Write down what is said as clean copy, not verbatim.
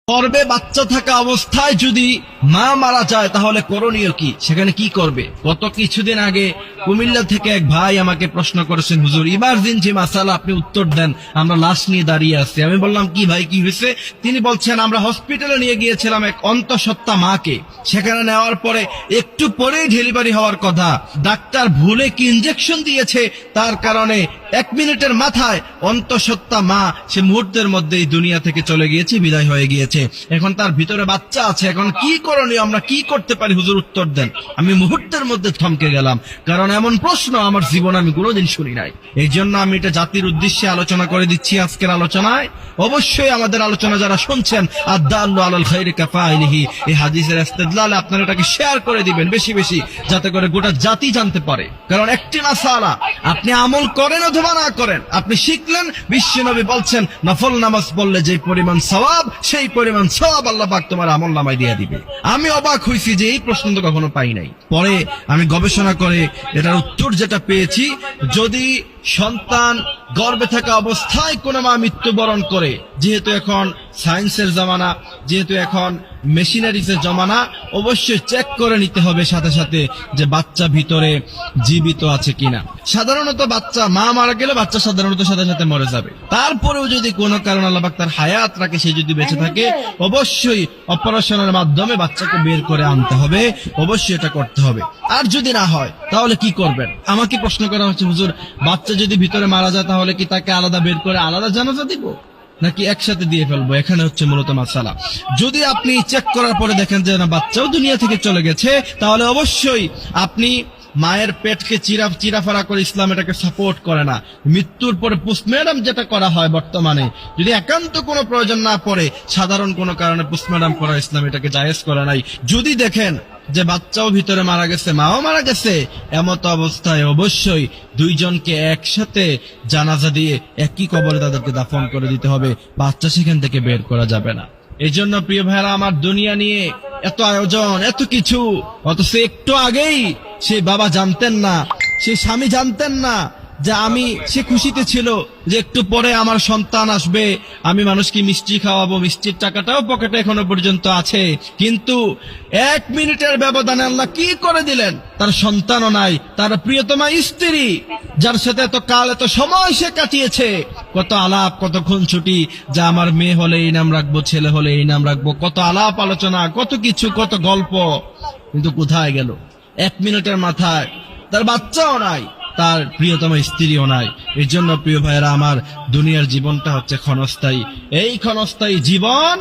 গর্ভে বাচ্চা থাকা অবস্থায় যদি মা মারা যায় তাহলে করণীয় কি, সেখানে কি করবে? গত কিছুদিন আগে কুমিল্লা থেকে এক ভাই আমাকে প্রশ্ন করেছেন, হুজুর ইমার্জেন্সি মাসালা, আপনি উত্তর দেন, আমরা লাশ নিয়ে দাঁড়িয়ে আছি। আমি বললাম কি ভাই, কি হয়েছে? তিনি বলছেন, আমরা হসপিটালে নিয়ে গিয়েছিলাম এক অন্তঃসত্ত্বা মাকে, সেখানে নেওয়ার পরে একটু পরেই ডেলিভারি হওয়ার কথা, ডাক্তার ভুলে কি ইনজেকশন দিয়েছে, তার কারণে 1 মিনিটের মাথায় অন্তঃসত্ত্বা মা সে মুহূর্তের মধ্যেই দুনিয়া থেকে চলে গিয়েছে, বিদায় হয়ে গিয়েছে। এখন তার ভিতরে বাচ্চা আছে, এখন কি করণীয়, আমরা কি করতে পারি হুজুর, উত্তর দেন। আমি মুহূর্তের মধ্যে থমকে গেলাম, কারণ এমন প্রশ্ন আমার জীবনে আমি কোনোদিন শুনি নাই। এই জন্য আমি এটা জাতির উদ্দেশ্যে আলোচনা করে দিচ্ছি আজকের আলোচনায়। অবশ্যই আমাদের আলোচনা যারা শুনছেন, আদ-দাল্লু আলাল খায়রি কাফাইলিহি, এই হাদিসের ইস্তেদলালে আপনারা এটাকে শেয়ার করে দিবেন বেশি বেশি, যাতে করে গোটা জাতি জানতে পারে। কারণ একটি মাসালা, আপনি আমল করেন অথবা না করেন, আপনি শিখলেন, বিশ্বনবী বলছেন নফল নামাজ পড়লে যে পরিমাণ সওয়াব, সেই পরিমাণ সওয়াব আল্লাহ পাক তোমার আমল নামায় দিয়ে দিবে। আমি অবাক হইছি যে এই প্রশ্ন তো কখনো পাই নাই। পরে আমি গবেষণা করে এটার উত্তর যেটা পেয়েছি, যদি সন্তান গর্ভে থাকা অবস্থায় কোনো মা মৃত্যুবরণ করে, যেহেতু এখন সায়েন্সের জামানা, যেহেতু এখন মেশিনারিজের জমানা, অবশ্যই চেক করে নিতে হবে সাথে সাথে যে বাচ্চা ভিতরে জীবিত আছে কিনা। সাধারণত বাচ্চা মা মারা গেলে বাচ্চা সাধারণত সাথে সাথে মরে যাবে। তারপরেও যদি কোনো কারণে আল্লাহ পাক তার হায়াত রাখে, সে যদি বেঁচে থাকে, অবশ্যই অপারেশনের মাধ্যমে বাচ্চাকে বের করে আনতে হবে, অবশ্যই এটা করতে হবে। আর যদি না হয় তাহলে কি করবেন? আমাকে প্রশ্ন করা হচ্ছে, হুজুর বাচ্চা যদি ভিতরে মারা যায় তাহলে কি তাকে আলাদা বের করে আলাদা জানাজা দিব, নাকি একসাথে দিয়ে ফেলবো? এখানে হচ্ছে মূলত মাসালা। যদি আপনি চেক করার পরে দেখেন যে না বাচ্চাও দুনিয়া থেকে চলে গেছে, তাহলে অবশ্যই আপনি মায়ের পেটকে চিরাফারা করে, ইসলাম এটাকে সাপোর্ট করে না। মৃত্যুর পরে পোস্টমর্টম যেটা করা হয় বর্তমানে, যদি একান্ত কোনো প্রয়োজন না পড়ে, সাধারণ কোনো কারণে পোস্টমর্টম করা ইসলাম এটাকে জায়েজ করে নাই। যদি দেখেন যে বাচ্চাও ভিতরে মারা গেছে, মাও মারা গেছে, এমত অবস্থায় অবশ্যই দুইজনকে একসাথে জানাজা দিয়ে একই কবরে তাদেরকে দাফন করে দিতে হবে, বাচ্চা সেখান থেকে বের করা যাবে না। এই জন্য প্রিয় ভাইরা আমার, দুনিয়া নিয়ে এত আয়োজন, এত কিছু, অথচ একটু আগেই সেই বাবা জানতেন না, সেই স্বামী জানতেন না যে সে খুশিতে ছিল যে একটু পরে আমার সন্তান আসবে, আমি মানুষকে মিষ্টি খাওয়াবো, মিষ্টির টাকাটাও পকেটে এখনো পর্যন্ত আছে। কিন্তু 1 মিনিটের ব্যবধানে আল্লাহ কি করে দিলেন, তার সন্তানও নাই, তার প্রিয়তমা স্ত্রী, যার সাথে এত কাল এত সময় সে কাটিয়েছে, কত আলাপ, কত খুনছুটি, যা আমার মেয়ে হলে এই নাম রাখবো, ছেলে হলে এই নাম রাখবো, কত আলাপ আলোচনা, কত কিছু, কত গল্প, কিন্তু কোথায় গেল? 1 মিনিটের মাথায় তার বাচ্চাও নাই, তার প্রিয়তম স্ত্রীও নাই। এর জন্য প্রিয় ভাইয়েরা আমার, দুনিয়ার জীবনটা হচ্ছে ক্ষণস্থায়ী। এই ক্ষণস্থায়ী জীবন